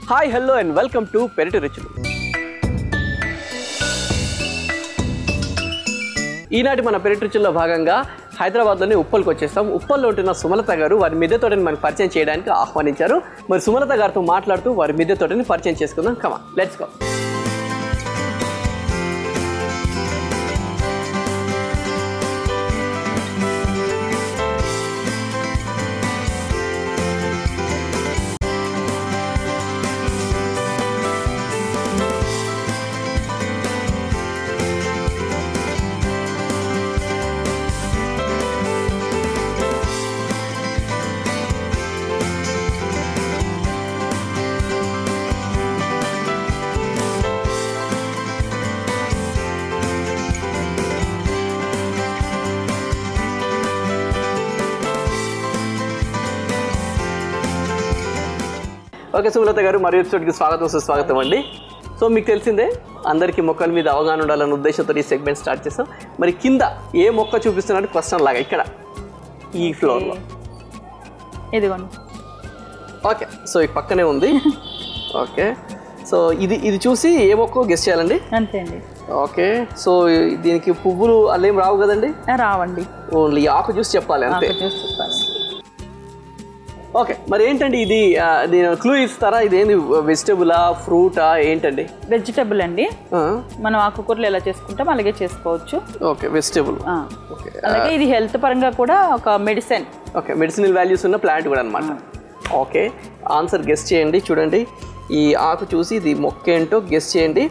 Hi hello and welcome to పెరటి రుచులు. ఈనాటి మన పెరటి రుచుల్లో భాగంగా హైదరాబాద్లోని ఉప్పల్కి వచ్చేస్తాం. ఉప్పల్లో ఉంటున్న సుమలత గారు వారి మిద్దె తోటని మనకు పరిచయం చేయడానికి ఆహ్వానించారు. మరి సుమలత గారితో మాట్లాడుతూ వారి మిద్దె తోటని పరిచయం చేసుకుందాం. కమా లెట్స్ గో. ఓకే సుమలత గారు, మరి ఎపిసోడ్కి స్వాగతం సుస్వాగతం అండి. సో మీకు తెలిసిందే అందరికీ మొక్కల మీద అవగాహన ఉండాలన్న ఉద్దేశంతో ఈ సెగ్మెంట్ స్టార్ట్ చేస్తాం. మరి కింద ఏ మొక్క చూపిస్తున్నట్టు క్వశ్చన్ లాగా ఇక్కడ ఈ ఫ్లోర్లో ఇదిగోండి. ఓకే, సో ఈ పక్కనే ఉంది. ఓకే, సో ఇది చూసి ఏ మొక్క గెస్ చేయాలండి? అంతే అండి. ఓకే, సో దీనికి పువ్వులు అల్లేం రావు కదండి? రావండి, ఓన్లీ ఆకు చూసి చెప్పాలి అంతే. ఓకే, మరి ఏంటండి ఇది? క్లూ ఇస్తారా? ఇదేంది, వెజిటబులా ఫ్రూటా ఏంటండి? వెజిటబుల్ అండి. మనం ఆకుకూరలు ఎలా చేసుకుంటాం అలాగే చేసుకోవచ్చు. Okay, vegetable. ఓకే, అలాగే ఇది హెల్త్ పరంగా కూడా ఒక మెడిసిన్. ఓకే, మెడిసినల్ వాల్యూస్ ఉన్న ప్లాంట్ కూడా అనమాట. ఓకే, ఆన్సర్ గెస్ చేయండి. చూడండి, ఈ ఆకు చూసి ఇది మొక్క ఏంటో గెస్ చేయండి.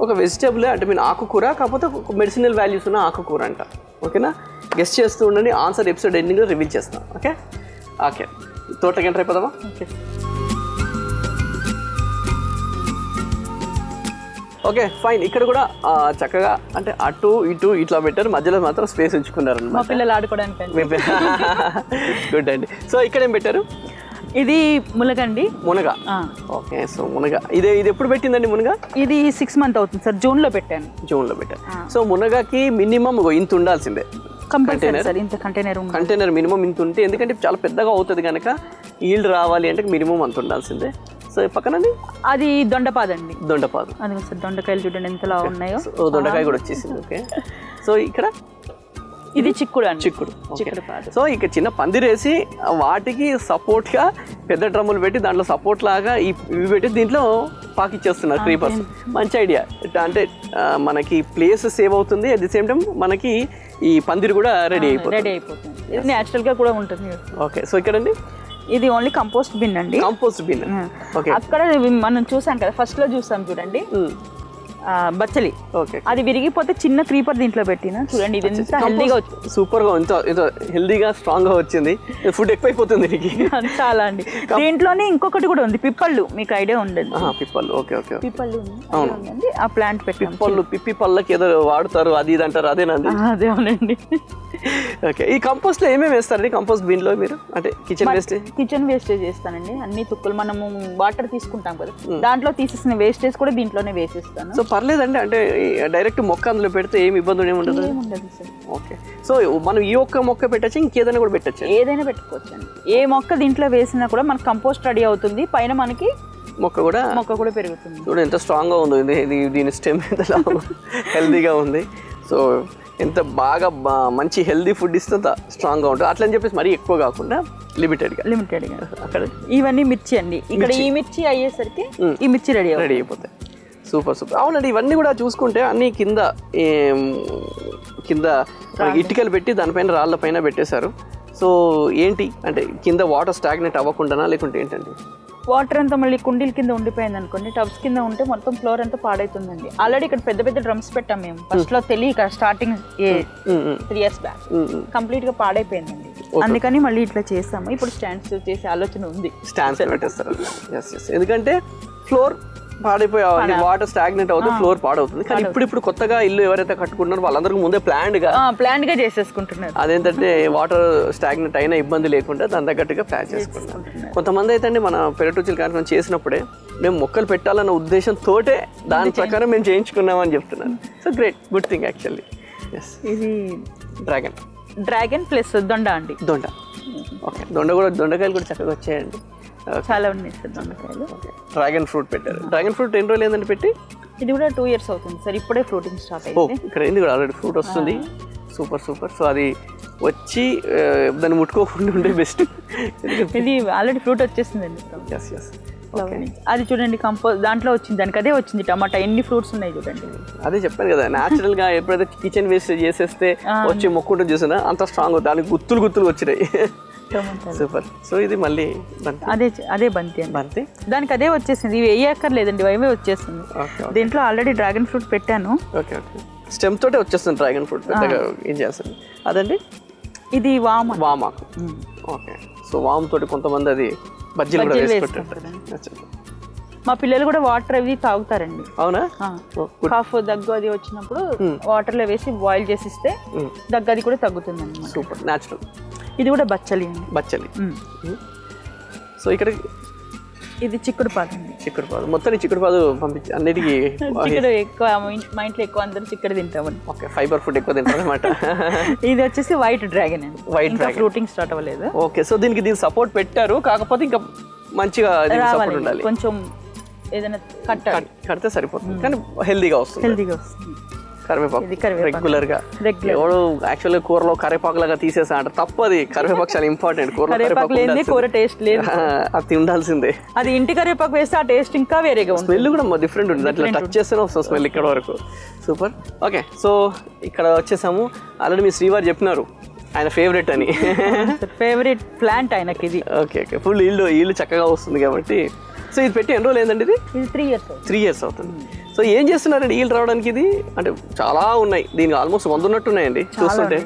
ఒక వెజిటబుల్ అంటే మీన్ ఆకుకూర, కాకపోతే ఒక మెడిసినల్ వాల్యూస్ ఉన్న ఆకుకూర అంట. ఓకేనా? గెస్ చేస్తూ ఉండండి. ఆన్సర్ ఎపిసోడ్ ఎండింగ్లో రివీల్ చేస్తాం. ఓకే ఓకే, తోటకి ఎంటర్ అయిపోదామా? Okay fine. ఇక్కడ కూడా చక్కగా అంటే అటు ఇటు ఇట్లా పెట్టారు, మధ్యలో మాత్రం స్పేస్ ఉంచుకున్నారు మా పిల్లలు ఆడుకోవడానికి. గుడ్ అండి. సో ఇక్కడ ఏం పెట్టారు? ఇది మునగండి. మునగ. ఓకే, సో మునగ ఇది ఎప్పుడు పెట్టిందండి మునగ? ఇది 6 months అవుతుంది సార్. జూన్లో పెట్టాను. జూన్లో పెట్టారు. సో మునగకి మినిమం ఇంత ఉండాల్సిందే. కంటైనర్ మినిమం ఇంత ఉంటే, ఎందుకంటే చాలా పెద్దగా అవుతుంది కనుక ఈల్డ్ రావాలి అంటే మినిమం అంత ఉండాల్సిందే. సో పక్కనండి అది దొండపాదండి. దొండపాదు. అది సార్, దొండకాయలు చూడండి ఎంతలా ఉన్నాయో. దొండకాయ కూడా వచ్చేసింది. ఓకే, సో ఇక్కడ ఇది చిక్కుడు అండి. చిక్కుడు. సో ఇక చిన్న పందిరేసి వాటికి సపోర్ట్గా పెద్ద డ్రమ్ములు పెట్టి దాంట్లో సపోర్ట్ లాగా ఇవి పెట్టి దీంట్లో పాకిచ్చేస్తున్నారు క్రీపర్స్. మంచి ఐడియా. అంటే మనకి ప్లేస్ సేవ్ అవుతుంది, అట్ ది సేమ్ టైం మనకి ఈ పందిరి కూడా రెడీ అయిపోతుంది. ఇది న్యాచురల్ గా కూడా ఉంటుంది. ఓకే, సో ఇక్కడండి ఇది ఓన్లీ కంపోస్ట్ బిన్ అండి. Compost bin. ఓకే, అక్కడ మనం చూసాం కదా, ఫస్ట్ లో చూసాం చూడండి, బచ్చలి. ఓకే, అది విరిగిపోతే చిన్న క్రీపర్ దీంట్లో పెట్టిన చూడండి, ఇది ఎంత హెల్దీగా వచ్చింది. సూపర్ గా, ఇంత హెల్దీగా స్ట్రాంగ్ గా వచ్చింది. ఫుడ్ ఎక్కువైపోతుంది చాలా అండి. దీంట్లోనే ఇంకొకటి కూడా ఉంది, పిప్పళ్ళు. మీకు ఐడియా ఉండదు? పిప్పళ్ళు. ఓకే ఓకే, పిప్పళ్ళు ఉందండి. ఆ ప్లాంట్ పెట్టి పిప్పి పళ్ళకి ఏదో వాడతారు, అది ఇది అంటారు, అదేనండి? అదే అవునండి. ఓకే, ఈ కంపోస్ట్ లో ఏమేమి వేస్తారండి? కంపోస్ట్ బిన్ లో మీరు అంటే కిచెన్ వేస్టేజ్ చేస్తానండి. అన్ని తుక్కులు మనము వాటర్ తీసుకుంటాం కదా, దాంట్లో తీసేసిన వేస్టేజ్ కూడా దీంట్లోనే వేసేస్తాను. సో పర్లేదండి, అంటే డైరెక్ట్ మొక్క అందులో పెడితే ఏమి ఇబ్బంది ఏమి ఉండదు. ఓకే, సో మనం ఈ ఒక్క మొక్క పెట్టచ్చు, ఇంకేదైనా కూడా పెట్టచ్చు? ఏదైనా పెట్టుకోవచ్చు అండి. ఏ మొక్క దీంట్లో వేసినా కూడా మనకు కంపోస్ట్ రెడీ అవుతుంది, పైన మనకి మొక్క కూడా పెరుగుతుంది. చూడండి ఎంత స్ట్రాంగ్ గా ఉంది. దీని స్టెమ్ ఎంత హెల్దీగా ఉంది. సో ఎంత బాగా మంచి హెల్దీ ఫుడ్ ఇస్తే అంత స్ట్రాంగ్గా ఉంటుంది. అట్లా అని చెప్పేసి మరీ ఎక్కువ కాకుండా లిమిటెడ్గా. అక్కడ ఇవన్నీ మిర్చి అండి. ఇక్కడ ఈ మిర్చి అయ్యేసరికి ఈ మిర్చి రెడీ అయిపోతాయి. సూపర్. అవునండి, ఇవన్నీ కూడా చూసుకుంటే అన్నీ కింద ఇటుకలు పెట్టి దానిపైన రాళ్ళ పైన పెట్టేశారు. సో ఏంటి అంటే కింద వాటర్ స్టాగ్నెట్ అవ్వకుండానా లేకుంటే ఏంటండి? వాటర్ అంతా మళ్ళీ కుండీల కింద ఉండిపోయింది అనుకోండి, టబ్స్ కింద ఉంటే మొత్తం ఫ్లోర్ అంతా పాడైతుందండి. ఆల్రెడీ ఇక్కడ పెద్ద పెద్ద డ్రమ్స్ పెట్టాం మేము. ఫస్ట్ లో తెలియక స్టార్టింగ్ 3 years బ్యాక్ కంప్లీట్ గా పాడైపోయిందండి. అందుకని మళ్ళీ ఇట్లా చేసాము. ఇప్పుడు స్టాండ్స్ చేసే ఆలోచన ఉంది. స్టాండ్స్ పెట్టేస్తారు. ఎందుకంటే ఫ్లోర్ పాడైపోయి వాటర్ స్టాగ్నెట్ అవుతుంది, ఫ్లోర్ పాడవుతుంది. కానీ ఇప్పుడు కొత్తగా ఇల్లు ఎవరైతే కట్టుకుంటున్నారో వాళ్ళందరికీ ముందే ప్లాన్ గా చేసేసుకుంటున్నారు. అదేంటంటే వాటర్ స్టాగ్నెట్ అయినా ఇబ్బంది లేకుండా దాని తగ్గట్టుగా ప్లాన్ చేసుకుంటున్నారు. కొంతమంది అయితే అండి మన పెరటి కార్యక్రమం చేసినప్పుడే మేము మొక్కలు పెట్టాలన్న ఉద్దేశంతో దాని ప్రకారం మేము చేయించుకున్నామని చెప్తున్నాను. So great, good thing actually. ఇది డ్రాగన్ ప్లస్ దొండ అండి. దొండ. ఓకే, దొండకాయలు కూడా చక్కగా వచ్చాయండి. చాలా ఉన్నాయి సార్ దొండకాయలు. డ్రాగన్ ఫ్రూట్ పెట్టారు. డ్రాగన్ ఫ్రూట్ ఎన్ని రోజులు ఏంటంటే పెట్టి? ఇది కూడా 2 years అవుతుంది సార్, ఇప్పుడే ఫ్రూటింగ్ స్టార్ట్ అయింది. ఇక్కడ ఏంది కూడా ఆల్రెడీ ఫ్రూట్ వస్తుంది. Super super. సో అది వచ్చి దాన్ని ముట్టుకోకుండా ఉండే బెస్ట్. ఇది ఆల్రెడీ ఫ్రూట్ వచ్చేసిందండి. అది చూడండి దాంట్లో వచ్చింది, దానికి అదే వచ్చింది టమాటా. ఎన్ని ఫ్రూట్స్ ఉన్నాయి చూడండి. అదే చెప్పాను కదా, న్యాచురల్ గా ఎప్పుడైతే కిచెన్ వేస్ట్ చేసేస్తే వచ్చి మొక్కుంటూ చూసినా అంత స్ట్రాంగ్, దానికి గుత్తులు వచ్చినాయి. సూపర్. సో ఇది మళ్ళీ అదే బంతి బంతి, దానికి అదే వచ్చేసింది. ఇవి వేయక్కర్లేదండి, అవే వచ్చేసింది. దీంట్లో ఆల్రెడీ డ్రాగన్ ఫ్రూట్ పెట్టాను. Okay okay. స్టెమ్ తోటే వచ్చేస్తుంది డ్రాగన్ ఫ్రూట్, పెద్దగా ఏం చేస్తుంది. అదండి ఇది వామాకు. ఓకే. సో వామ్ తోటి కొంతమంది అది బజ్జీలు కూడా వేసుకుంటారు. మా పిల్లలు కూడా వాటర్ అవి తాగుతారండి. అవునా? కాఫ్ దగ్గు అది వచ్చినప్పుడు వాటర్ లో వేసి బాయిల్ చేసిస్తే దగ్గు అది కూడా తగ్గుతుందండి. Super natural. ఇది కూడా బచ్చలి అండి. బచ్చలి. సో ఇక్కడ ఇది చిక్కుడు పాదు అండి. చిక్కుడు పాదు. మొత్తం చిక్కుడు పాదు పంపించి అన్నిటికీ చిక్కుడు ఎక్కువ, మా ఇంట్లో ఎక్కువ అందరూ చిక్కుడు తింటామండి. ఓకే. ఫైబర్ ఫుడ్ ఎక్కువ తింటారు అనమాట. ఇది వచ్చేసి వైట్ డ్రాగన్ అండి. వైట్ డ్రాగన్ ఫ్రూటింగ్ స్టార్ట్ అవ్వలేదు. ఓకే. సో దీనికి సపోర్ట్ పెట్టారు, కాకపోతే ఇంకా మంచిగా సపోర్ట్ ఉండాలి. కొంచెం ఏదైనా కడితే సరిపోతుంది, కానీ హెల్దీగా వస్తుంది. కరివేపాకు రెగ్యులర్ గా. ఎవడు యాక్చువల్గా కూరలో కరివేపాకు లాగా తీసేసా అంట, తప్పది. కరివేపాకు చాలా ఇంపార్టెంట్. కూర టేస్ట్ లేదు, అది ఉండాల్సిందే. అది ఇంటి కరివేపాకు వేస్తే ఆ టేస్ట్ ఇంకా వేరేగా ఉంటుంది. స్మెల్ కూడా డిఫరెంట్ ఉంటుంది, అట్లా టచ్ చేస్తేనే వస్తుంది స్మెల్ ఇక్కడ వరకు. సూపర్. ఓకే. సో ఇక్కడ వచ్చేసాము. ఆల్రెడీ మీ శ్రీవారు చెప్పినారు ఆయన ఫేవరెట్ అని. ఫేవరెట్ ప్లాంట్ ఆయనకి ఇది. Okay okay. ఫుల్ ఈల్డ్ చక్కగా వస్తుంది కాబట్టి. సో ఇది పెట్టి ఎన్ని రోజులు ఏంటండి? ఇది 3 years. 3 years అవుతుంది. సో ఏం చేస్తున్నారండి ఈల్డ్ రావడానికి? ఇది అంటే చాలా ఉన్నాయి, దీనికి ఆల్మోస్ట్ 100 ఉన్నట్టున్నాయండి చూస్తుంటే.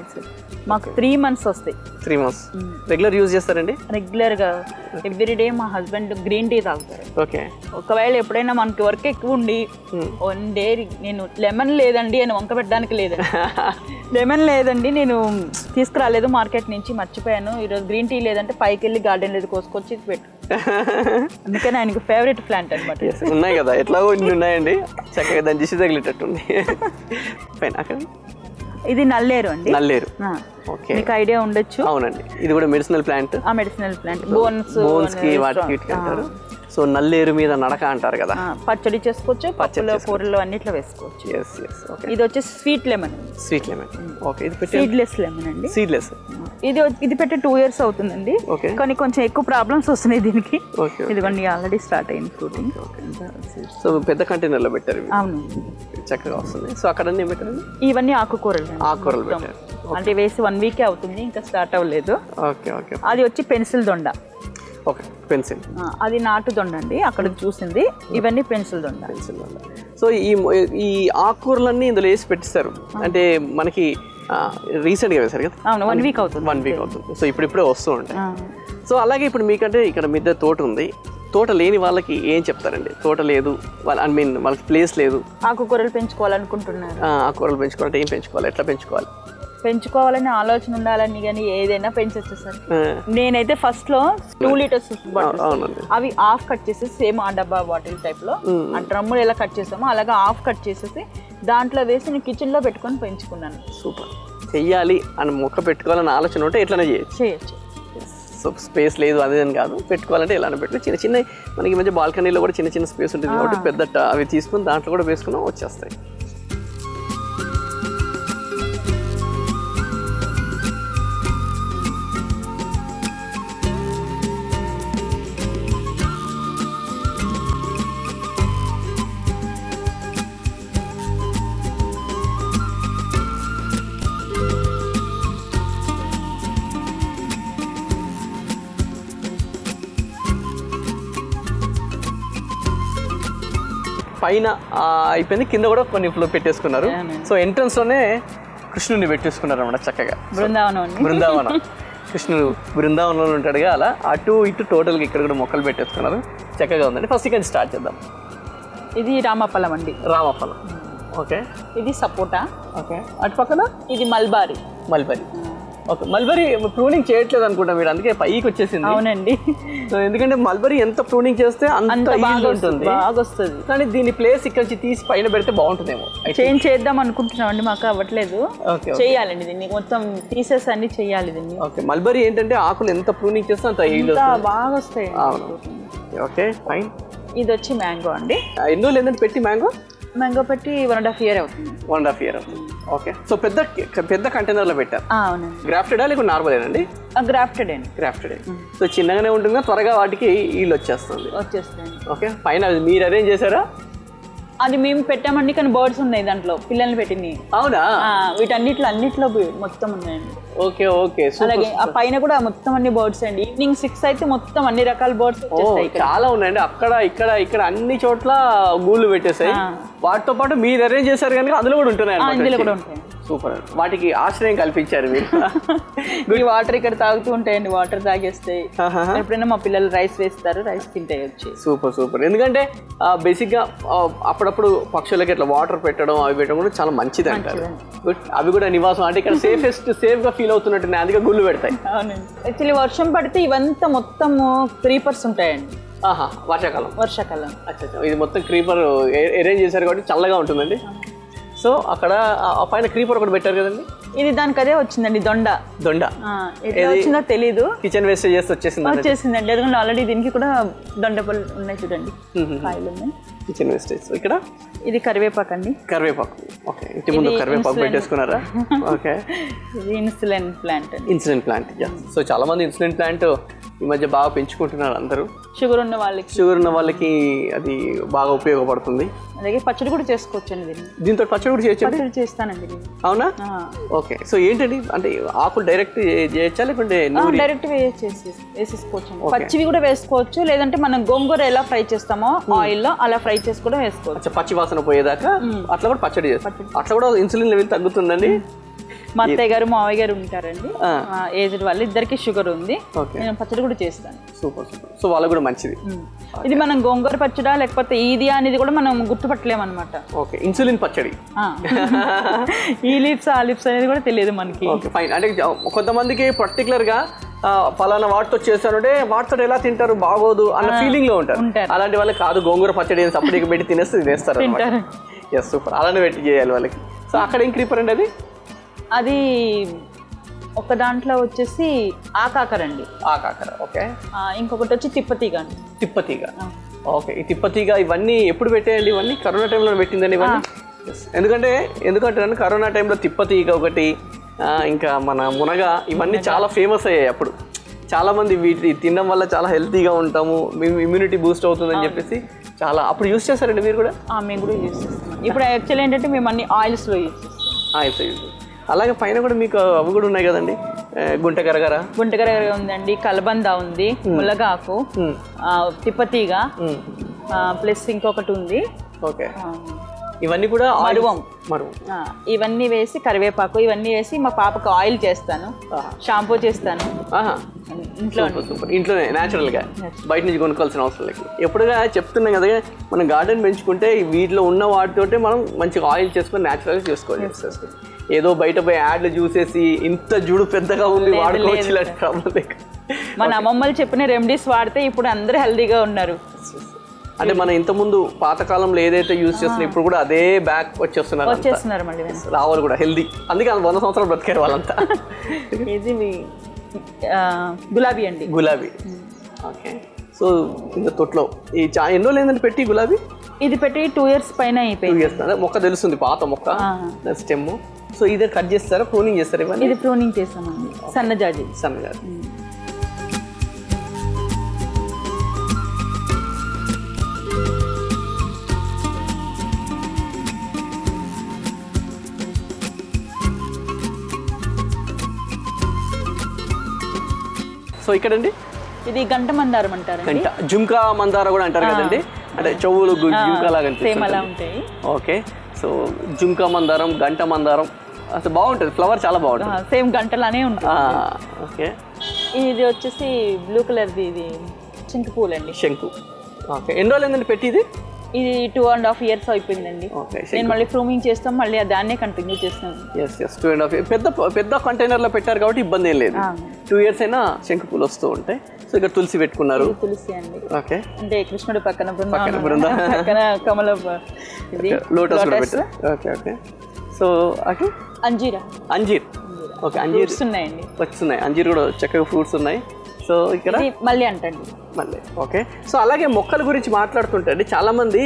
మాకు 3 months వస్తాయి. 3 months రెగ్యులర్ యూజ్ చేస్తారండి? రెగ్యులర్ గా ఎవ్రీడే మా హస్బెండ్ గ్రీన్ టీ తాగుతారు. ఓకే. ఒకవేళ ఎప్పుడైనా మనకి వర్క్ ఎక్కువ ఉండి వన్ డే నేను లెమన్ లేదండి అని వంక పెట్టడానికి లేదండి, లెమన్ లేదండి నేను తీసుకురాలేదు మార్కెట్ నుంచి, మర్చిపోయాను ఈరోజు గ్రీన్ టీ లేదంటే పైకి వెళ్ళి గార్డెన్ లేదు కోసుకొచ్చి పెట్టు. అందుకని ఆయనకు ఫేవరెట్ ప్లాంట్ అనమాట. ఉన్నాయి కదా ఎట్లాగో ఇన్ని ఉన్నాయండి, చక్కగా దాన్ని దిశ తగిలేటట్టుంది. పైన అక్కడ ఇది నల్లేరు అండి. నల్లేరు. ఓకే. మీకు ఐడియా ఉండొచ్చు. అవునండి. ఇది కూడా medicinal plant. Medicinal plant. Bones కి వాటికి అంటారు. సో నల్లేరు మీద నడక అంటారు కదా. పచ్చడి చేసుకోవచ్చు, పప్పులో కూరలో అన్నిట్లో వేసుకోవచ్చు. ఇది వచ్చేసి sweet lemon. Sweet lemon. Okay. ఇది సీడ్లెస్ లెమన్ అండి. సీడ్లెస్. ఇది పెట్టి 2 years అవుతుందండి, కానీ కొంచెం ఎక్కువ ప్రాబ్లమ్స్ వస్తున్నాయి దీనికి. ఇదిగోండి ఆల్రెడీ స్టార్ట్ అయింది ఫ్రూటింగ్. సో పెద్ద కంటైనర్ లో పెట్టారు. అవును, చక్కగా వస్తుంది. సో అక్కడ పెట్టారు. ఇవన్నీ ఆకుకూరలు. ఆకుకూరలు పెట్టారు. అంటే వేసి 1 week అవుతుంది, ఇంకా స్టార్ట్ అవ్వలేదు. Okay okay. అది వచ్చి పెన్సిల్ దొండ. ఓకే. పెన్సిల్. అది నాటు దొండ అండి, అక్కడ చూసింది. ఇవన్నీ పెన్సిల్ దొండ. పెన్సిల్ దొండ. సో ఈ ఆకుకూరలన్నీ ఇందులో వేసి పెట్టిస్తారు. అంటే మనకి రీసెంట్గా వేశారు కదా. అవును, 1 week అవుతుంది. 1 week అవుతుంది. సో ఇప్పుడే వస్తూ ఉంటాయి. సో అలాగే ఇప్పుడు మీకంటే ఇక్కడ మిద్దె తోట ఉంది, తోట లేని వాళ్ళకి ఏం చెప్తారండి? తోట లేదు, వాళ్ళకి ప్లేస్ లేదు, ఆకుకూరలు పెంచుకోవాలనుకుంటున్నారు. ఆకుకూరలు పెంచుకోవాలంటే ఏం పెంచుకోవాలి, ఎట్లా పెంచుకోవాలి? పెంచుకోవాలని ఆలోచన ఉండాలని, కానీ ఏదైనా పెంచొచ్చు సార్. నేనైతే ఫస్ట్ లో 2 liters అవి హాఫ్ కట్ చేసేసి, సేమ్ ఆ డబ్బా బాటిల్ టైప్ లో ఆ డ్రమ్ములు ఎలా కట్ చేసామో అలాగా హాఫ్ కట్ చేసేసి దాంట్లో వేసి నేను కిచెన్ లో పెట్టుకొని పెంచుకున్నాను. సూపర్. చెయ్యాలి అని మొక్క పెట్టుకోవాలని ఆలోచన ఉంటే ఎట్లనే చేయొచ్చు. సో స్పేస్ లేదు అదే అని కాదు, పెట్టుకోవాలంటే ఎలానే పెట్టు. చిన్న చిన్న మనకి మధ్య బాల్కనీలో కూడా చిన్న చిన్న స్పేస్ ఉంటుంది కాబట్టి పెద్ద అవి తీసుకుని దాంట్లో కూడా వేసుకున్నా వచ్చేస్తాయి. పైన అయిపోయింది, కింద కూడా కొన్ని ఫ్లో పెట్టేసుకున్నారు. సో ఎంట్రన్స్ లోనే కృష్ణుడిని పెట్టేసుకున్నారు అన్నమాట చక్కగా. బృందావనం. కృష్ణుడు బృందావనంలో ఉంటాడుగా, అలా అటు ఇటు టోటల్గా ఇక్కడ కూడా మొక్కలు పెట్టేసుకున్నారు. చక్కగా ఉందండి. ఫస్ట్ ఇక్కడ స్టార్ట్ చేద్దాం. ఇది రామఫలం అండి. రామఫలం. ఓకే. ఇది సపోటా. ఓకే. అటు పక్కన ఇది మల్బరీ. ఓకే. మల్బరీ ప్రూనింగ్ చేయట్లేదు అనుకుంటా మీరు, అందుకే పైకి వచ్చేసింది. అవునండి. సో ఎందుకంటే మల్బరీ ఎంత ప్రూనింగ్ చేస్తే అంత బాగా వస్తుంది, కానీ దీని ప్లేస్ ఇక్కడ నుంచి తీసి పైన పెడితే బాగుంటుందేమో. చేంజ్ చేద్దాం అనుకుంటున్నాం అండి, మాకు అవ్వట్లేదు. చేయాలండి దీన్ని, మొత్తం పీసెస్ అన్ని చేయాలి దీన్ని. ఓకే. మల్బరీ ఏంటంటే ఆకులు ఎంత ప్రూనింగ్ చేస్తే అంత బాగా వస్తాయి. అవును. Okay fine. ఇది వచ్చి మ్యాంగో అండి. ఎన్ని రోజులు ఏంటంటే పెట్టి మ్యాంగో పెట్టి 1.5 year అవుతుంది. 1.5 year అవుతుంది. ఓకే. సో పెద్ద కంటైనర్లో పెట్టారు. అవునండి. గ్రాఫ్టెడా లేకపోతే నార్మలేనండి? గ్రాఫ్టెడ్ అండి. గ్రాఫ్టెడ్. సో చిన్నగానే ఉంటుంది, త్వరగా వాటికి ఈళ్ళు వచ్చేస్తాయి. Okay fine. అది మీరు అరేంజ్ చేశారా? అది మేము పెట్టామండి, కానీ బర్డ్స్ ఉన్నాయి దాంట్లో, పిల్లల్ని పెట్టింది. అవునా? అన్నిట్లో మొత్తం ఉన్నాయండి. Okay okay. అలాగే ఆ పైన కూడా మొత్తం అన్ని బర్డ్స్ అండి. ఈవినింగ్ 6 అయితే మొత్తం అన్ని రకాల బర్డ్స్ వచ్చేస్తాయి. చాలా ఉన్నాయండి అక్కడ ఇక్కడ అన్ని చోట్ల గూళ్ళు పెట్టేసాయి. వాటితో పాటు మీరు అరేంజ్ చేశారు కనుక అందులో కూడా ఉంటున్నాయి. అందులో కూడా ఉంటాయి. సూపర్. వాటికి ఆశ్రయం కల్పించారు మీరు. ఈ వాటర్ ఇక్కడ తాగుతూ ఉంటాయండి, వాటర్ తాగేస్తాయి. ఎప్పుడైనా మా పిల్లలు రైస్ వేస్తారు, రైస్ తింటాయి వచ్చి. సూపర్. ఎందుకంటే బేసిక్గా అప్పుడప్పుడు పక్షులకి ఇట్లా వాటర్ పెట్టడం అవి పెట్టడం కూడా చాలా మంచిది అంటారు. గుడ్. అవి కూడా నివాసం అంటే ఇక్కడ సేఫ్గా ఫీల్ అవుతున్నట్టు అందుకే గుళ్ళు పెడతాయి. అవునండి. యాక్చువల్లీ వర్షం పడితే ఇవంతా మొత్తం క్రీపర్స్ ఉంటాయండి. వర్షాకాలం. అచ్చా. ఇది మొత్తం క్రీపర్ అరేంజ్ చేశారు కాబట్టి చల్లగా ఉంటుందండి. సో అక్కడ పైన క్రీపర్ ఒకటి పెట్టారు కదండి. ఇది దానికి అదే వచ్చిందండి, దొండ. ఎట్లా వచ్చిందో తెలీదు. కిచెన్ వేస్టేజ్ వచ్చేసిందండి. ఎందుకంటే ఆల్రెడీ దీనికి కూడా దొండ పళ్ళు ఉన్నాయి చూడండి, కాయలు ఉన్నాయి. Kitchen wastage. ఇక్కడ ఇది కరివేపాకు అండి. ఓకే. ఇంటి ముందు కరివేపాకు పెట్టేసుకున్నారా? ఓకే. ఇది ఇన్సులిన్ ప్లాంట్. సో చాలా మంది ఇన్సులిన్ ప్లాంట్ ఈ మధ్య బాగా పెంచుకుంటున్నారు అందరూ. షుగర్ ఉన్న వాళ్ళకి అది బాగా ఉపయోగపడుతుంది. అలాగే పచ్చడి కూడా చేసుకోవచ్చు అండి. దీంతో పచ్చడి కూడా చేయొచ్చు? పచ్చడి చేస్తానండి. అవునా? ఓకే. సో ఏంటండి అంటే ఆకులు డైరెక్ట్ చేయొచ్చా లేకుంటే డైరెక్ట్ వేసేసుకోవచ్చు? పచ్చివి కూడా వేసుకోవచ్చు, లేదంటే మనం గోంగూర ఎలా ఫ్రై చేస్తామో ఆయిల్లో అలా ఫ్రై చేసి కూడా వేసుకోవచ్చు. పచ్చి వాసన పోయేదాకా అట్లా కూడా పచ్చడి చేస్తారు. అట్లా కూడా ఇన్సులిన్ లెవెల్ తగ్గుతుందండి. మా అత్తయ్య గారు మావయ్య గారు ఉంటారండి, ఏజ్డ్ వాళ్ళు, ఇద్దరికి షుగర్ ఉంది. నేను పచ్చడి కూడా చేస్తాను. సూపర్. సో వాళ్ళకి కూడా మంచిది. ఇది మనం గోంగూర పచ్చడా లేకపోతే ఇది అనేది కూడా మనం గుర్తుపట్టలేమన్నమాట. ఓకే. ఇన్సులిన్ పచ్చడి. ఈ లిప్స్ ఆ లిప్స్ అనేది కూడా తెలియదు మనకి. ఫైన్. అంటే కొంతమందికి పర్టికులర్గా పలానా వాటితో చేస్తానంటే వాటితో ఎలా తింటారు బాగోదు అన్న ఫీలింగ్ లో ఉంటారు. అలాంటి వాళ్ళకి కాదు, గోంగూర పచ్చడి సపరేట్గా పెట్టి తినేస్తారు. Yes super. అలానే పెట్టి చేయాలి వాళ్ళకి. సో అక్కడ ఏం క్రీపర్ అండి? అది ఒక దాంట్లో వచ్చేసి ఆకాకర అండి. ఓకే. ఇంకొకటి వచ్చి తిప్పతీగ అండి. ఓకే. ఈ తిప్పతీగ ఇవన్నీ ఎప్పుడు పెట్టేయండి? ఇవన్నీ కరోనా టైంలో పెట్టిందండి ఇవన్నీ. ఎందుకంటే కరోనా టైంలో తిప్పతీగ ఒకటి, ఇంకా మన మునగ, ఇవన్నీ చాలా ఫేమస్ అయ్యాయి. అప్పుడు చాలా మంది వీటి తినడం వల్ల చాలా హెల్తీగా ఉంటాము, ఇమ్యూనిటీ బూస్ట్ అవుతుందని చెప్పేసి చాలా అప్పుడు యూస్ చేస్తారండి మీరు కూడా? మేము కూడా యూస్ చేస్తాం. ఇప్పుడు యాక్చువల్లీ ఏంటంటే మేము అన్ని ఆయిల్స్లో యూస్ చేస్తాం. అలాగే పైన కూడా మీకు అవి కూడా ఉన్నాయి కదండి, గుంటగరగర ఉందండి, కలబంద ఉంది, ములగాకు, తిప్పతీగ, ప్లస్ ఇంకొకటి ఉంది. ఓకే. ఇవన్నీ కూడా మరువం ఇవన్నీ వేసి కరివేపాకు ఇవన్నీ వేసి మా పాపకు ఆయిల్ చేస్తాను, షాంపూ చేస్తాను ఇంట్లోనే న్యాచురల్గా, బయట నుంచి కొనుక్కోవాల్సిన అవసరం లేదు. ఎప్పుడుగా చెప్తున్నాం కదా, మనం గార్డెన్ పెంచుకుంటే వీటిలో ఉన్న వాటితోటే మనం మంచిగా ఆయిల్ చేసుకొని న్యాచురల్గా చేసుకోవాలి. ఏదో బయట పోయి యాడ్లు చూసేసి ఇంత జుడు పెద్దగా ఉంది వాడుకోవచ్చు ఇలాంటి ప్రాబ్లం లేక మన అమ్మమ్మలు చెప్పిన రెమెడీస్ వాడితే ఇప్పుడు అందరూ హెల్దీగా ఉన్నారు. అంటే మనం ఇంతకుముందు పాతకాలంలో ఏదైతే యూజ్ చేస్తున్నా ఇప్పుడు కూడా అదే బ్యాక్ వచ్చేస్తున్నారు మళ్ళీ రావాలి కూడా హెల్దీ. అందుకే 100 సంవత్సరాలు బ్రతికారు వాళ్ళంతా. ఇది గులాబీ అండి. ఓకే. సో ఇంత తొట్లో ఈ ఎన్ని రోజులు ఏంటంటే పెట్టి గులాబీ? ఇది పెట్టి 2 years పైన అయిపోయింది. 2 years మొక్క తెలుస్తుంది, పాత మొక్క స్టెమ్. సో ఇదే కట్ చేస్తారా, ప్రూనింగ్ చేస్తారా? ఇవన్నీ ఇది ప్రూనింగ్ చేస్తామండి, సన్నజాజి. సో ఇక్కడండి ఇది గంట మందారం అంటారు, జుంకా మందార కూడా అంటారు కదండి, అంటే చెవులు జుంకా లాగా ఉంటాయి. ఓకే. సో జుంకా మందారం, గంట మందారం అసలు బాగుంటుంది, ఫ్లవర్ చాలా బాగుంటుంది, సేమ్ గంటలానే ఉంటుంది. ఓకే. ఇది వచ్చేసి బ్లూ కలర్ది, ఇది శంకు పూలు అండి. శంకు. ఓకే. ఎన్ని రోజులు ఏంటంటే పెట్టి ఇది 2.5 years అయిపోయిందండి. నేను మళ్ళీ ప్రూమింగ్ చేస్తాం, మళ్ళీ దాన్నే కంటిన్యూ చేస్తాను. 2.5 years. పెద్ద కంటైనర్లో పెట్టారు కాబట్టి ఇబ్బంది ఏం లేదు. 2 years అయినా శంకు పూలు వస్తూ ఉంటాయి. సో ఇక్కడ తులసి పెట్టుకున్నారు. తులసి అండి. ఓకే. అంటే కృష్ణుడి పక్కన పక్కన కమల, ఇది లోటస్ కూడా పెట్టారు. ఓకే. ఓకే. సో అటు అంజీర్. ఓకే. అంజీర్ ఉన్నాయండి, వస్తున్నాయి. అంజీర్ కూడా చక్కగా ఫ్రూట్స్ ఉన్నాయి. సో ఇక్కడ మళ్ళీ అంటండి మళ్ళీ ఓకే. సో అలాగే మొక్కల గురించి మాట్లాడుతుంటే చాలామంది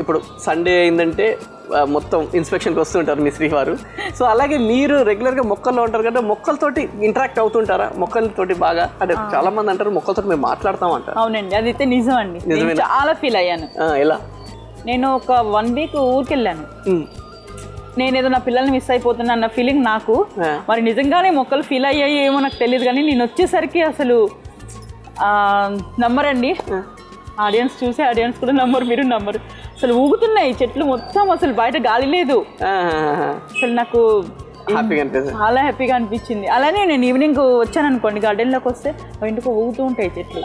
ఇప్పుడు సండే అయిందంటే మొత్తం ఇన్స్పెక్షన్కి వస్తుంటారు మీ శ్రీవారు. సో అలాగే మీరు రెగ్యులర్గా మొక్కల్లో ఉంటారు కదా, మొక్కలతోటి ఇంటరాక్ట్ అవుతుంటారా? మొక్కలతోటి బాగా అంటే చాలా మంది అంటారు మొక్కలతో మేము మాట్లాడతాం అంటారు. అవునండి, అదైతే నిజం అండి. చాలా ఫీల్ అయ్యాను. ఎలా? నేను ఒక 1 వీక్ ఊరికి వెళ్ళాను. నేనేదో నా పిల్లల్ని మిస్ అయిపోతున్నా అన్న ఫీలింగ్ నాకు. మరి నిజంగానే మొక్కలు ఫీల్ అయ్యాయి ఏమో నాకు తెలియదు, కానీ నేను వచ్చేసరికి అసలు నమ్మరండి. ఆడియన్స్ చూసి ఆడియన్స్ కూడా నమ్మరు, మీరు నమ్మరు. అసలు ఊగుతున్నాయి చెట్లు మొత్తం, అసలు బయట గాలి లేదు. అసలు నాకు చాలా హ్యాపీగా అనిపించింది. అలానే నేను ఈవినింగ్ వచ్చాను అనుకోండి, గార్డెన్లోకి వస్తే ఎందుకు ఊగుతూ ఉంటాయి చెట్లు.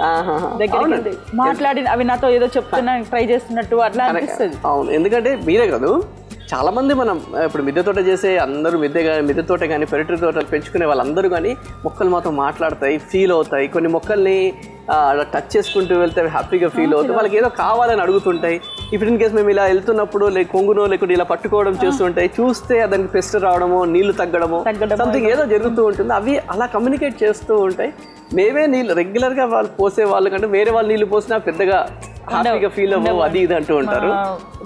దగ్గర మాట్లాడి అవి నాతో ఏదో చెప్తున్నా, ట్రై చేస్తున్నట్టు అట్లా అనిపిస్తుంది. అవును, ఎందుకంటే మీరే కాదు చాలామంది మనం ఇప్పుడు మిద్దె తోట చేసే అందరూ మిద్దె తోట కానీ పెరటి తోటలు పెంచుకునే వాళ్ళందరూ కానీ మొక్కలు మాత్రం మాట్లాడతాయి, ఫీల్ అవుతాయి. కొన్ని మొక్కల్ని టచ్ చేసుకుంటూ వెళ్తే హ్యాపీగా ఫీల్ అవుతాయి, వాళ్ళకి ఏదో కావాలని అడుగుతుంటాయి. ఇప్పుడు ఇన్ కేసు మేము ఇలా వెళ్తున్నప్పుడు కొంగునో లేకుంటే ఇలా పట్టుకోవడం చేస్తుంటాయి, చూస్తే దానికి పెస్ట్ రావడమో నీళ్లు తగ్గడమో సంథింగ్ ఏదో జరుగుతూ ఉంటుంది. అవి అలా కమ్యూనికేట్ చేస్తూ ఉంటాయి. మేమే నీళ్ళు రెగ్యులర్గా వాళ్ళు పోసే వాళ్ళ కంటే వేరే వాళ్ళు నీళ్ళు పోసినా పెద్దగా హ్యాపీగా ఫీల్ అవ్వవు, అది ఇది అంటూ ఉంటారు.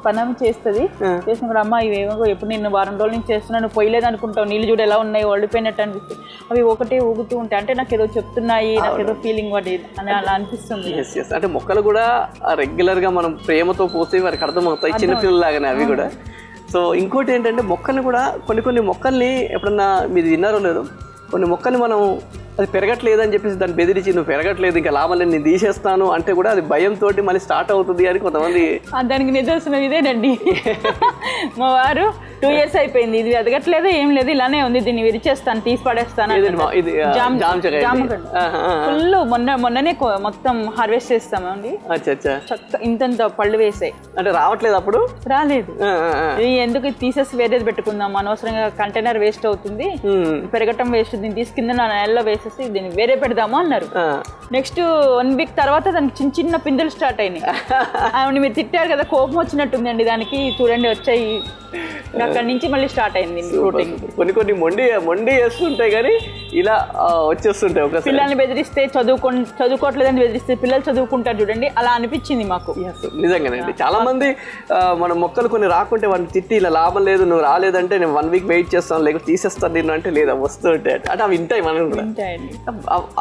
పని చేస్తుంది, చేసినప్పుడు అమ్మ ఇవేమో ఎప్పుడు నేను వారం రోజుల నుంచి చేస్తున్నాను, పోయలేదు అనుకుంటావు, నీళ్ళు చూడు ఎలా ఉన్నాయి, ఓడిపోయినట్టు అనిపిస్తుంది. అవి ఒకటే ఊగుతూ ఉంటాయి, అంటే నాకు ఏదో చెప్తున్నాయి, నాకు ఏదో ఫీలింగ్ పడి అని అలా అనిపిస్తుంది. అంటే మొక్కలు కూడా రెగ్యులర్గా మనం ప్రేమతో పోసి వారికి అర్థమవుతాయి, చిన్నపిల్లలాగానే అవి కూడా. సో ఇంకోటి ఏంటంటే మొక్కల్ని కూడా కొన్ని మొక్కల్ని ఎప్పుడన్నా మీరు విన్నారో లేదో, కొన్ని మొక్కల్ని మనం అది పెరగట్లేదు అని చెప్పేసి దాన్ని బెదిరించి నువ్వు పెరగట్లేదు ఇంకా లాభం లేదు నేను తీసేస్తాను అంటే కూడా అది భయంతో మళ్ళీ స్టార్ట్ అవుతుంది అని కొంతమంది. దానికి నిదర్శనం ఇదేనండి. మా వారు 2 years అయిపోయింది, ఇది ఎదగట్లేదు ఏం లేదు, ఇలానే ఉంది, దీన్ని విరిచేస్తాను, తీసి పడేస్తాను. ఫుల్ మొన్ననే మొత్తం హార్వెస్ట్ చేస్తామండి. ఇంత పళ్ళు వేసాయి. అంటే రావట్లేదు, అప్పుడు రాలేదు. ఎందుకు తీసేసి వేరేది పెట్టుకుందాం, అనవసరంగా కంటైనర్ వేస్ట్ అవుతుంది, పెరగటం వేస్ట్, దీన్ని తీసి కింద నా నెలలో వేసేసి దీన్ని వేరే పెడదాము అన్నారు. నెక్స్ట్ 1 week తర్వాత దానికి చిన్న పిందెలు స్టార్ట్ అయినాయి. ఆవిడ మీరు తిట్టారు కదా, కోపం వచ్చినట్టుందండి దానికి, చూడండి వచ్చాయి. అక్కడి నుంచి మళ్ళీ స్టార్ట్ అయింది. కొన్ని మొండి వేస్తుంటాయి కానీ ఇలా వచ్చేస్తుంటాయి. ఒక పిల్లల్ని బెదిరిస్తే చదువుకోవట్లేదని బెదిరిస్తే పిల్లలు చదువుకుంటారు చూడండి, అలా అనిపించింది మాకు. నిజంగానండి, చాలా మంది మన మొక్కలు కొన్ని రాకుంటే వాడిని తిట్టి ఇలా లాభం లేదు, నువ్వు రాలేదంటే నేను 1 week వెయిట్ చేస్తాను, లేకపోతే తీసేస్తాను నేను అంటే లేదా వస్తుంటే అంటే అవి వింటాయి. మనం కూడా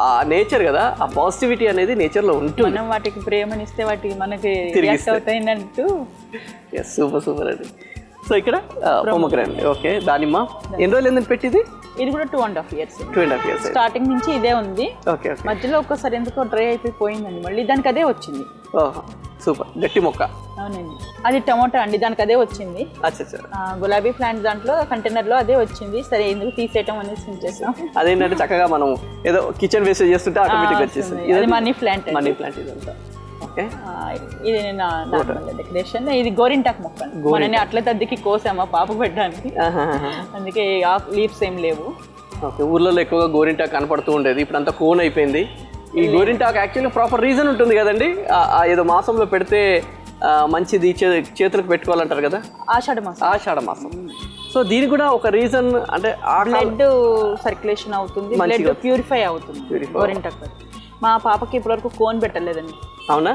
ఆ నేచర్ కదా, ఆ పాజిటివిటీ అనేది నేచర్ లో ఉంటుంది. మనం వాటికి ప్రేమనిస్తే వాటికి మనకి రియాక్ట్ అవుతాయినట్టు. సూపర్ అండి. సో ఇక్కడ పొమగ్రానేట్, ఓకే. దానిమ్మ ఎన్ని రోజులు ఎందుకు పెట్టింది? ఇది కూడా 2.5 years స్టార్టింగ్ నుంచి ఇదే ఉంది. మధ్యలో ఒక్కసారి ఎందుకో డ్రై అయిపోయిందండి, మళ్ళీ దానికి అదే వచ్చింది. సూపర్, గట్టి మొక్క. అవునండి, అది టమోటా అండి, దానికి అదే వచ్చింది. గులాబీ ప్లాంట్ దాంట్లో కంటైనర్ లో అదే వచ్చింది. సరే ఎందుకు తీసేయటం అనేసి చేసాం. అదేంటంటే చక్కగా మనం ఏదో కిచెన్ వేస్ట్ చేస్తుంటే ఆటోమేటిక్ వచ్చేసింది. ఇది మనీ ప్లాంట్ ఇదంతా. ఇది డెకరేషన్. ఇది గోరింటాకు మొక్క, మనని అట్లా తద్దికి కోసామా పాపకు పెట్టడానికి, అందుకే లీవ్స్ ఏం లేవు. ఓకే, ఊర్లలో ఎక్కువగా గోరింటాకు కనపడుతూ ఉండేది, ఇప్పుడు అంతా కోన్ అయిపోయింది. ఈ గోరింటాకు యాక్చువల్గా ప్రాపర్ రీజన్ ఉంటుంది కదండి, ఏదో మాసంలో పెడితే మంచిది, చేతులకు పెట్టుకోవాలంటారు కదా, ఆషాఢ మాసం. సో దీనికి కూడా ఒక రీజన్ అంటే బ్లడ్ సర్క్యులేషన్ అవుతుంది, బ్లడ్ ప్యూరిఫై అవుతుంది గోరింటాకు. మా పాపకి ఇప్పటివరకు కోన్ పెట్టలేదండి. అవునా?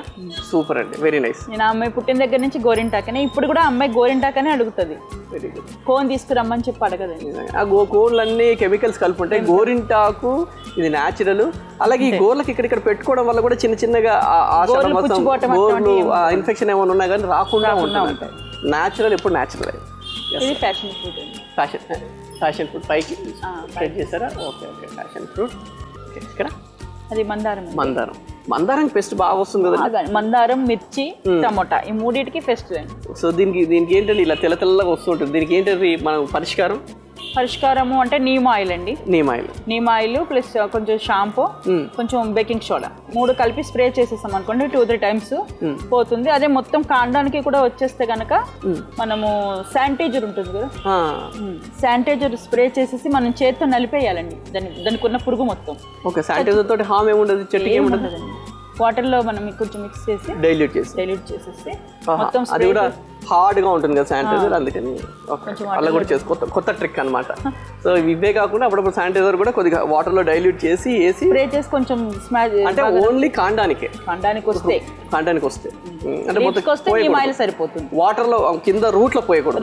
సూపర్ అండి, వెరీ నైస్. నేను అమ్మాయి పుట్టిన దగ్గర నుంచి గోరింటాకనే, ఇప్పుడు కూడా అమ్మాయి గోరింటాకనే అడుగుతుంది. Very good. కోన్ తీసుకురమ్మని చెప్పి అడగదండి. ఆ కోన్లన్నీ కెమికల్స్ కలిపి ఉంటాయి. గోరింటాకు ఇది న్యాచురల్. అలాగే ఈ గోర్లకి ఇక్కడ పెట్టుకోవడం వల్ల కూడా చిన్నగా గోర్లు ఇన్ఫెక్షన్ ఏమైనా ఉన్నా కానీ రాకుండా ఉంటాయి. న్యాచురల్, ఎప్పుడు న్యాచురల్. ఇది ఫ్యాషన్ ఫ్రూట్. ఫ్యాషన్ ఫ్రూట్ పైకి స్ప్రెడ్ చేస్తారా? Okay, fashion fruit. ఇక్కడ అది మందారం పెస్ట్ బాగా వస్తుంది కదా. మందారం, మిర్చి, టమోటా, ఈ మూడింటికి పెస్ట్. సో దీనికి ఏంటంటే ఇలా తెల్లగా వస్తుంటుంది. దీనికి ఏంటంటే మనం పరిష్కారము అంటే నీమ్ ఆయిల్ అండి. నీమ్ ఆయిల్ ప్లస్ కొంచెం షాంపూ, కొంచెం బేకింగ్ సోడా, 3 కలిపి స్ప్రే చేసేసాం అనుకోండి 2-3 times పోతుంది. అదే మొత్తం కాండానికి కూడా వచ్చేస్తే కనుక మనము శానిటైజర్ ఉంటుంది కదా, శానిటైజర్ స్ప్రే చేసేసి మనం చేతితో నలిపేయాలండి దానికి ఉన్న పురుగు మొత్తం. ఓకే, శానిటైజర్ తోటి హామ్ ఏముండదు, చెట్టుకి ఏముండదు. వాటర్లో మనం కొంచెం మిక్స్ చేసి డైల్యూట్ చేసేసి మొత్తం అది కూడా హార్డ్ గా ఉంటుంది కదా శానిటైజర్, అందుకని అలా కూడా చేసుకో కొత్త ట్రిక్ అనమాట. సో ఇవే కాకుండా అప్పుడప్పుడు శానిటైజర్ కూడా కొద్దిగా వాటర్ లో డైల్యూట్ చేసి స్ప్రే చేసి కొంచెం అంటే ఓన్లీ కాండానికి వస్తే అంటే మొత్తం ఆయిల్ సరిపోతుంది. వాటర్ లో కింద రూట్ లో పోయకూడదు.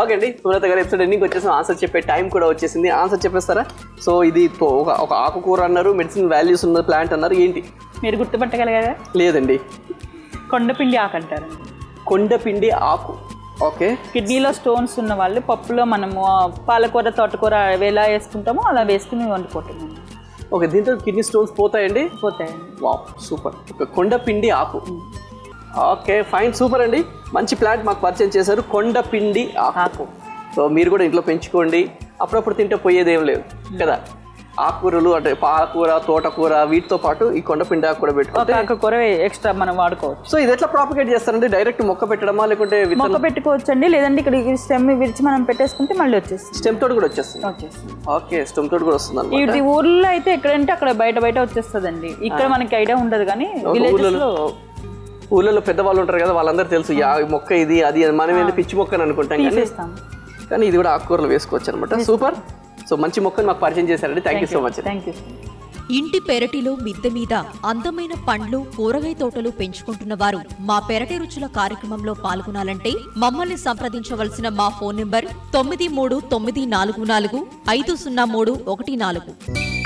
ఓకే అండి, సుమలత గారు ఎపిసోడ్ ఎండింగ్ వచ్చేసి ఆన్సర్ చెప్పే టైం కూడా వచ్చేసింది. ఆన్సర్ చెప్పేస్తారా? సో ఇది ఒక ఆకుకూర అన్నారు, మెడిసిన్ వాల్యూస్ ఉన్న ప్లాంట్ అన్నారు, ఏంటి మీరు గుర్తుపట్టగలిగారా? లేదండి. కొండపిండి ఆకు అంటారు. కొండపిండి ఆకు. ఓకే. కిడ్నీలో స్టోన్స్ ఉన్న వాళ్ళు పప్పులో మనము పాలకూర తోటకూర ఎలా వేసుకుంటామో అలా వేసుకుని వండుకోవటం. ఓకే, దీంతో కిడ్నీ స్టోన్స్ పోతాయండి? పోతాయండి. Wow, super. ఓకే, కొండపిండి ఆకు. ఓకే, ఫైన్, సూపర్ అండి. మంచి ప్లాంట్ మాకు పరిచయం చేశారు, కొండపిండి ఆకు. సో మీరు కూడా ఇంట్లో పెంచుకోండి, అప్పుడప్పుడు తింటే పోయేది ఏం లేదు కదా. ఆకుకూరలు అంటే పాలకూర, తోటకూర వీటితో పాటు ఈ కొండపిండి ఆకు కూడా పెట్టుకుంటే ఆకుకూర ఎక్స్ట్రా మనం వాడుకోవచ్చు. సో ఇది ఎట్లా ప్రాపగేట్ చేస్తారండి? డైరెక్ట్ మొక్క పెట్టడమా లేకుంటే మొక్క పెట్టుకోవచ్చు అండి, లేదంటే ఇక్కడ స్టెమ్ విరిచి మనం పెట్టేసుకుంటే మళ్ళీ వచ్చేస్తుంది. స్టెమ్ తోటి కూడా వచ్చేస్తుంది. ఓకే, స్టెమ్ తోటి కూడా వస్తుంది అన్నమాట. ఇది ఊర్లో అయితే ఎక్కడంటే అక్కడ బయట వచ్చేస్తుందండి. ఇక్కడ మనకి ఐడియా ఉండదు, కానీ ఊళ్ళలో పెద్దవాళ్ళు ఉంటారు కదా, వాళ్ళందరూ తెలుసు మొక్క ఇది అది, మనం ఏంటి పిచ్చి మొక్క అని అనుకుంటాం, కానీ ఇది కూడా ఆకుకూరలు వేసుకోవచ్చు అనమాట. సూపర్. సో మంచి మొక్కను మాకు పరిచయం చేశారండి. Thank you so much. ఇంటి పెరటిలో మిద్దె మీద అందమైన పండ్లు, కూరగాయ తోటలు పెంచుకుంటున్న వారు మా పెరటి రుచుల కార్యక్రమంలో పాల్గొనాలంటే మమ్మల్ని సంప్రదించవలసిన మా ఫోన్ నంబర్ 9394450314.